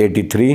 83।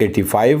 85।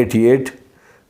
88।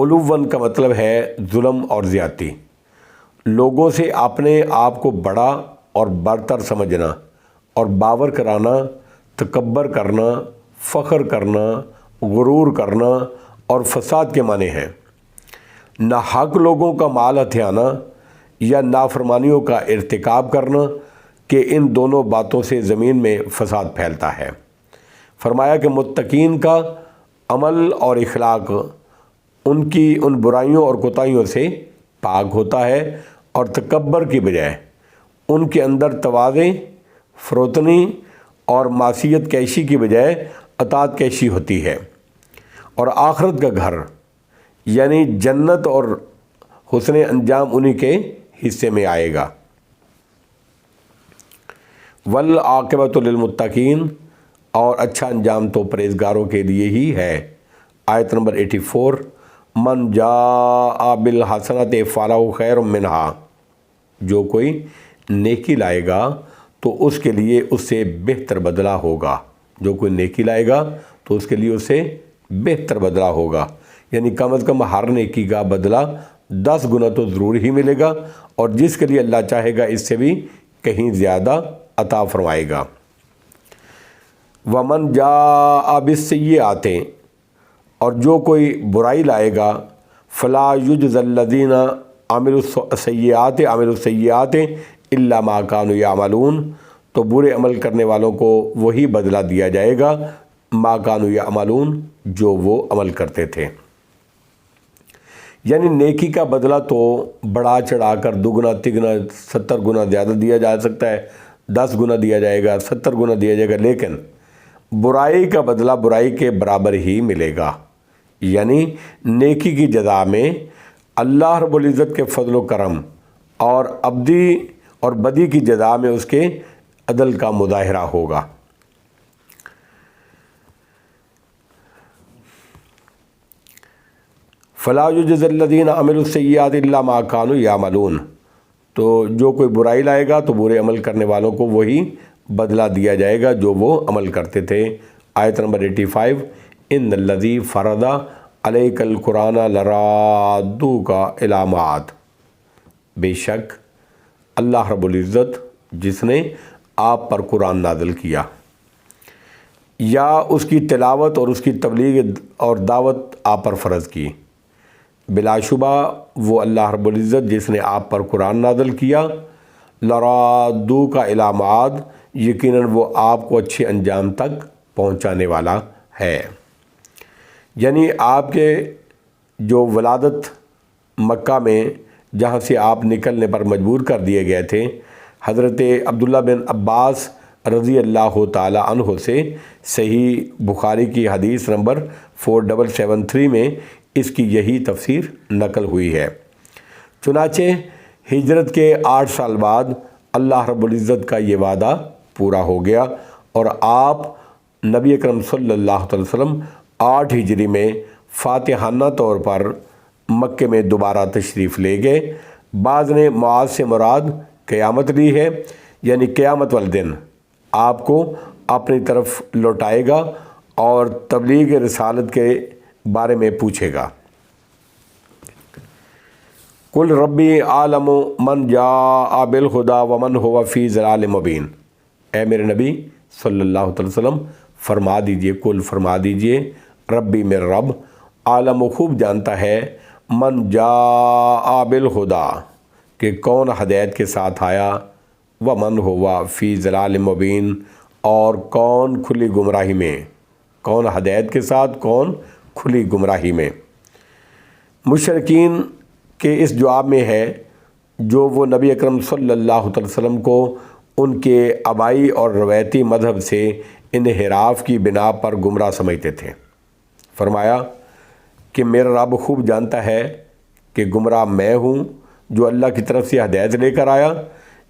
علوًا کا مطلب ہے ظلم اور زیادتی، لوگوں سے اپنے آپ کو بڑا اور برتر سمجھنا اور باور کرانا، تکبر کرنا، فخر کرنا، غرور کرنا اور فساد کے معنی ہیں۔ ناحق لوگوں کا مال ہتھیانا یا نافرمانیوں کا ارتکاب کرنا کہ ان دونوں باتوں سے زمین میں فساد پھیلتا ہے۔ فرمایا کہ متقین کا عمل اور اخلاق ان کی ان برائیوں اور کوتاہیوں سے پاک ہوتا ہے، اور تکبر کی بجائے ان کے اندر تواضع، فروتنی اور معصیت کیشی کی بجائے اطاعت کیشی ہوتی ہے، اور آخرت کا گھر یعنی جنت اور حسن انجام انہی کے حصے میں آئے گا۔ والعاقبۃ للمتقین، اور اچھا انجام تو پرہیزگاروں کے لیے ہی ہے۔ آیت نمبر 84، من جاء بالحسنۃ فلہ خیر منہا، جو کوئی نیکی لائے گا تو اس کے لیے اس سے بہتر بدلہ ہوگا۔ جو کوئی نیکی لائے گا تو اس کے لیے اسے بہتر بدلہ ہوگا، یعنی کم از کم ہر نیکی کا بدلہ 10 گنا تو ضرور ہی ملے گا، اور جس کے لیے اللہ چاہے گا اس سے بھی کہیں زیادہ عطا فرمائے گا۔ ومن جاء بالسیئات، اور جو کوئی برائی لائے گا، فلا یجزی الذین عملوا السیئات الا ما کانوا یعملون، تو برے عمل کرنے والوں کو وہی بدلہ دیا جائے گا ما کانوا یعملون، جو وہ عمل کرتے تھے۔ یعنی نیکی کا بدلہ تو بڑھا چڑھا کر 2 گنا 3 گنا 70 گنا زیادہ دیا جا سکتا ہے، 10 گنا دیا جائے گا، 70 گنا دیا جائے گا، لیکن برائی کا بدلہ برائی کے برابر ہی ملے گا۔ یعنی نیکی کی جزا میں اللہ رب العزت کے فضل و کرم، اور ابدی اور بدی کی جزا میں اس کے عدل کا مظاہرہ ہوگا۔ فلا یجزی الذین عملوا السیئات الا ما کانوا یعملون، تو جو کوئی برائی لائے گا تو برے عمل کرنے والوں کو وہی بدلہ دیا جائے گا جو وہ عمل کرتے تھے۔ آیت نمبر 85، ان الذی فرض علیک القرآن لرادوک الی معاد، بے شک اللہ رب العزت جس نے آپ پر قرآن نازل کیا یا اس کی تلاوت اور اس کی تبلیغ اور دعوت آپ پر فرض کی، بلا شبہ وہ اللہ رب العزت جس نے آپ پر قرآن نازل کیا، لرادوک الی معاد، یقیناً وہ آپ کو اچھے انجام تک پہنچانے والا ہے۔ یعنی آپ کے جو ولادت مکہ میں جہاں سے آپ نکلنے پر مجبور کر دیے گئے تھے، حضرت عبداللہ بن عباس رضی اللہ تعالی عنہ سے صحیح بخاری کی حدیث نمبر 4773 میں اس کی یہی تفسیر نقل ہوئی ہے۔ چنانچہ ہجرت کے 8 سال بعد اللہ رب العزت کا یہ وعدہ پورا ہو گیا، اور آپ نبی اکرم صلی اللہ علیہ وسلم 8 ہجری میں فاتحانہ طور پر مکے میں دوبارہ تشریف لے گئے۔ بعض نے معاد سے مراد قیامت لی ہے، یعنی قیامت والے دن آپ کو اپنی طرف لوٹائے گا اور تبلیغ رسالت کے بارے میں پوچھے گا۔ قل ربی عالم من جاء بالہدی ومن هو فی ضلال مبین، اے میرے نبی صلی اللہ علیہ وسلم فرما دیجئے، قل فرما دیجئے، ربی میرا رب عالم خوب جانتا ہے، من جاء بالہدی کہ کون ہدایت کے ساتھ آیا، ومن ہوا فی ضلال مبین، اور کون کھلی گمراہی میں، کون ہدایت کے ساتھ، کون کھلی گمراہی میں۔ مشرکین کے اس جواب میں ہے جو وہ نبی اکرم صلی اللہ علیہ وسلم کو ان کے آبائی اور روایتی مذہب سے انحراف کی بنا پر گمراہ سمجھتے تھے۔ فرمایا کہ میرا رب خوب جانتا ہے کہ گمراہ میں ہوں جو اللہ کی طرف سے ہدایت لے کر آیا،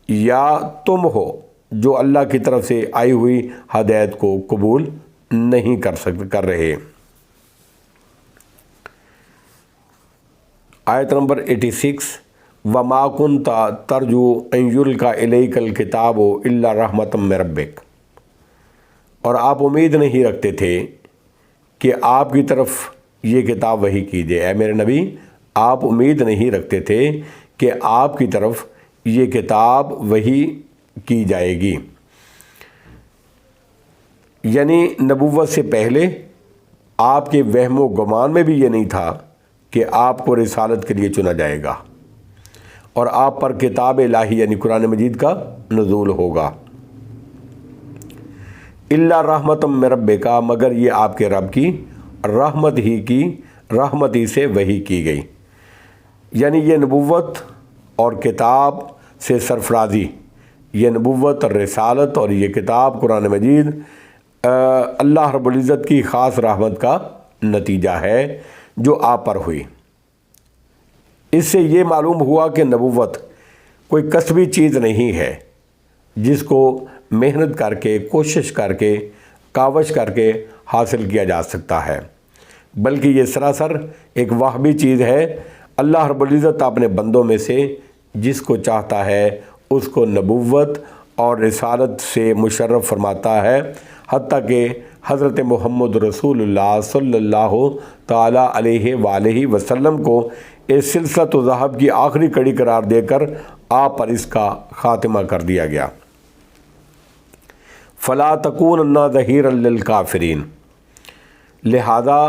یا تم ہو جو اللہ کی طرف سے آئی ہوئی ہدایت کو قبول نہیں کر رہے۔ آیت نمبر 86، وَمَا كُنْتَ تَرْجُو أَن يُلْقَىٰ إِلَيْكَ الْكِتَابُ إِلَّا رَحْمَةً مِّن رَبِّكَ، اور آپ امید نہیں رکھتے تھے کہ آپ کی طرف یہ کتاب وحی کیجیے۔ اے میرے نبی آپ امید نہیں رکھتے تھے کہ آپ کی طرف یہ کتاب وحی کی جائے گی، یعنی نبوت سے پہلے آپ کے وہم و گمان میں بھی یہ نہیں تھا کہ آپ کو رسالت کے لیے چنا جائے گا اور آپ پر کتاب الہی یعنی قرآن مجید کا نزول ہوگا۔ الا رحمت من ربک، مگر یہ آپ کے رب کی رحمت ہی سے وحی کی گئی، یعنی یہ نبوت اور کتاب سے سرفرازی، یہ نبوت اور رسالت اور یہ کتاب قرآن مجید اللہ رب العزت کی خاص رحمت کا نتیجہ ہے جو آپ پر ہوئی۔ اس سے یہ معلوم ہوا کہ نبوت کوئی کسبی چیز نہیں ہے جس کو محنت کر کے، کوشش کر کے، کاوش کر کے حاصل کیا جا سکتا ہے، بلکہ یہ سراسر ایک وہابی چیز ہے۔ اللہ رب العزت اپنے بندوں میں سے جس کو چاہتا ہے اس کو نبوت اور رسالت سے مشرف فرماتا ہے، حتیٰ کہ حضرت محمد رسول اللہ صلی اللہ تعالیٰ علیہ وآلہ وسلم کو اس سلسلۃ الذہب کی آخری کڑی قرار دے کر آپ پر اس کا خاتمہ کر دیا گیا۔ فلا تکونن ظہیرا للکافرین، لہذا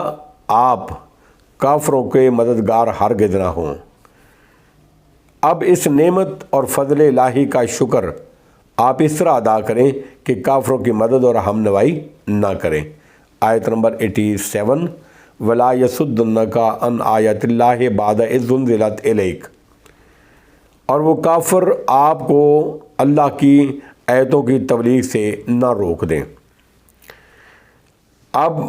آپ کافروں کے مددگار ہرگز نہ ہوں۔ اب اس نعمت اور فضل الہی کا شکر آپ اس طرح ادا کریں کہ کافروں کی مدد اور ہم نوائی نہ کریں۔ آیت نمبر 87، وَلَا يَصُدُّنَّكَ عَنْ آیَاتِ اللَّهِ بَعْدَ إِذْ أُنزِلَتْ إِلَيْكَ، اور وہ کافر آپ کو اللہ کی آیتوں کی تبلیغ سے نہ روک دیں۔ اب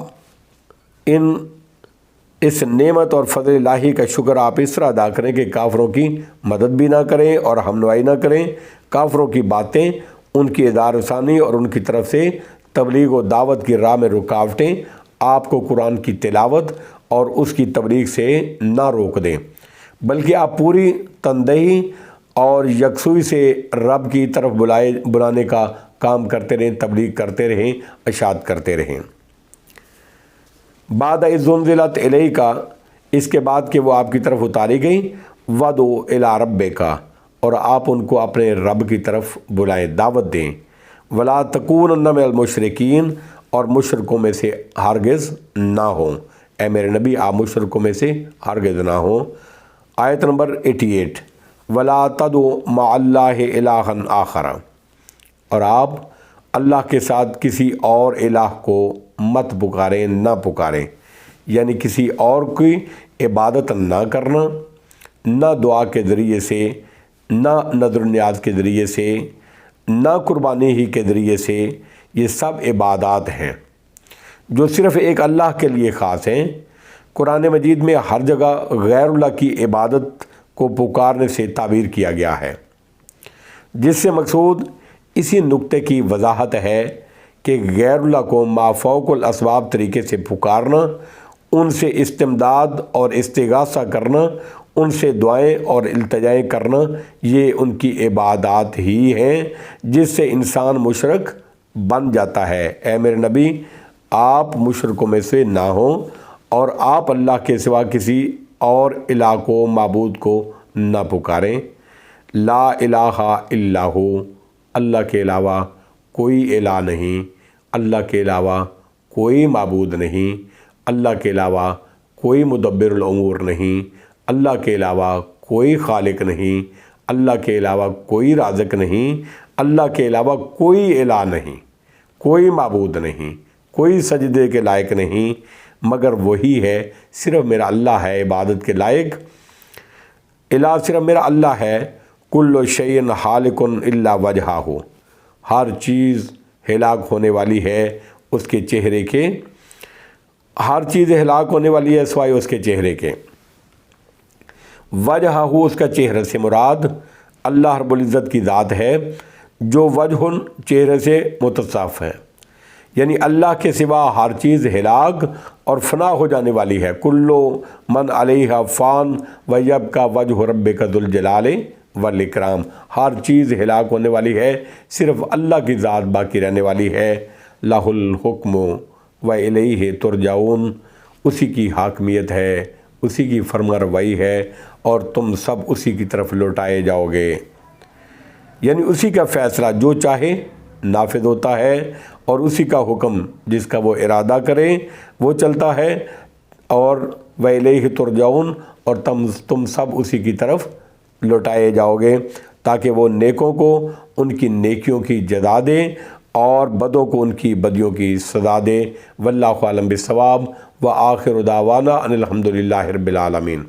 اس نعمت اور فضل الہی کا شکر آپ اس طرح ادا کریں کہ کافروں کی مدد بھی نہ کریں اور ہمنوائی نہ کریں۔ کافروں کی باتیں، ان کی ادار ثانی اور ان کی طرف سے تبلیغ و دعوت کی راہ میں رکاوٹیں آپ کو قرآن کی تلاوت اور اس کی تبلیغ سے نہ روک دیں، بلکہ آپ پوری تندہی اور یکسوئی سے رب کی طرف بلانے کا کام کرتے رہیں، تبلیغ کرتے رہیں، اشاعت کرتے رہیں۔ بعد اذ انزلت الیک، اس کے بعد کہ وہ آپ کی طرف اتاری گئی، وَدُعُ الی ربک، اور آپ ان کو اپنے رب کی طرف بلائیں، دعوت دیں۔ وَلَا تَکُونَنَّ مِنَ الْمُشْرِکِینَ، اور مشرکوں میں سے ہرگز نہ ہوں۔ اے میرے نبی آپ مشرکوں میں سے ہرگز نہ ہوں۔ آیت نمبر 88، وَلَا تَدْعُ مَعَ اللَّهِ إِلَٰهًا آخَرَ، اور آپ اللہ کے ساتھ کسی اور الہ کو مت پکاریں، نہ پکاریں، یعنی کسی اور کی عبادت نہ کرنا، نہ دعا کے ذریعے سے، نہ نذر و نیاز کے ذریعے سے، نہ قربانی ہی کے ذریعے سے۔ یہ سب عبادات ہیں جو صرف ایک اللہ کے لیے خاص ہیں۔ قرآن مجید میں ہر جگہ غیر اللہ کی عبادت کو پکارنے سے تعبیر کیا گیا ہے، جس سے مقصود اسی نقطے کی وضاحت ہے کہ غیر اللہ کو مافوق الاسباب طریقے سے پکارنا، ان سے استمداد اور استغاثہ کرنا، ان سے دعائیں اور التجائیں کرنا، یہ ان کی عبادات ہی ہیں جس سے انسان مشرک بن جاتا ہے۔ اے میرے نبی آپ مشرکوں میں سے نہ ہوں اور آپ اللہ کے سوا کسی اور الہ کو، معبود کو نہ پکاریں۔ لا الہ الا ہو، اللہ کے علاوہ کوئی الہ نہیں، اللہ کے علاوہ کوئی معبود نہیں، اللہ کے علاوہ کوئی مدبر الامور نہیں، اللہ کے علاوہ کوئی خالق نہیں، اللہ کے علاوہ کوئی رازق نہیں، اللہ کے علاوہ کوئی الہ نہیں، کوئی معبود نہیں، کوئی سجدے کے لائق نہیں مگر وہی ہے، صرف میرا اللہ ہے عبادت کے لائق۔ الہ صرف میرا اللہ ہے۔ کل شیء ہالک الا وجہہ، ہر چیز ہلاک ہونے والی ہے اس کے چہرے کے، ہر چیز ہلاک ہونے والی ہے سوائے اس کے چہرے کے۔ وجہ اس کا چہرے سے مراد اللہ رب العزت کی ذات ہے جو وجہ چہرے سے متصف ہے، یعنی اللہ کے سوا ہر چیز ہلاک اور فنا ہو جانے والی ہے۔ کلو من علیہا فان ویبقی وجہ ربک ذو الجلال والاکرام، ہر چیز ہلاک ہونے والی ہے، صرف اللہ کی ذات باقی رہنے والی ہے۔ لہ الحکم و الیہ ترجعون، اسی کی حاکمیت ہے، اسی کی فرمانروائی ہے، اور تم سب اسی کی طرف لوٹائے جاؤ گے۔ یعنی اسی کا فیصلہ جو چاہے نافذ ہوتا ہے، اور اسی کا حکم جس کا وہ ارادہ کرے وہ چلتا ہے، اور وَإِلَيْهِ تُرْجَعُونَ، اور تم سب اسی کی طرف لوٹائے جاؤ گے، تاکہ وہ نیکوں کو ان کی نیکیوں کی جزا دے اور بدوں کو ان کی بدیوں کی سزا دے۔ واللہ اعلم بالصواب، وآخر دعوانا ان الحمد للہ رب العالمین۔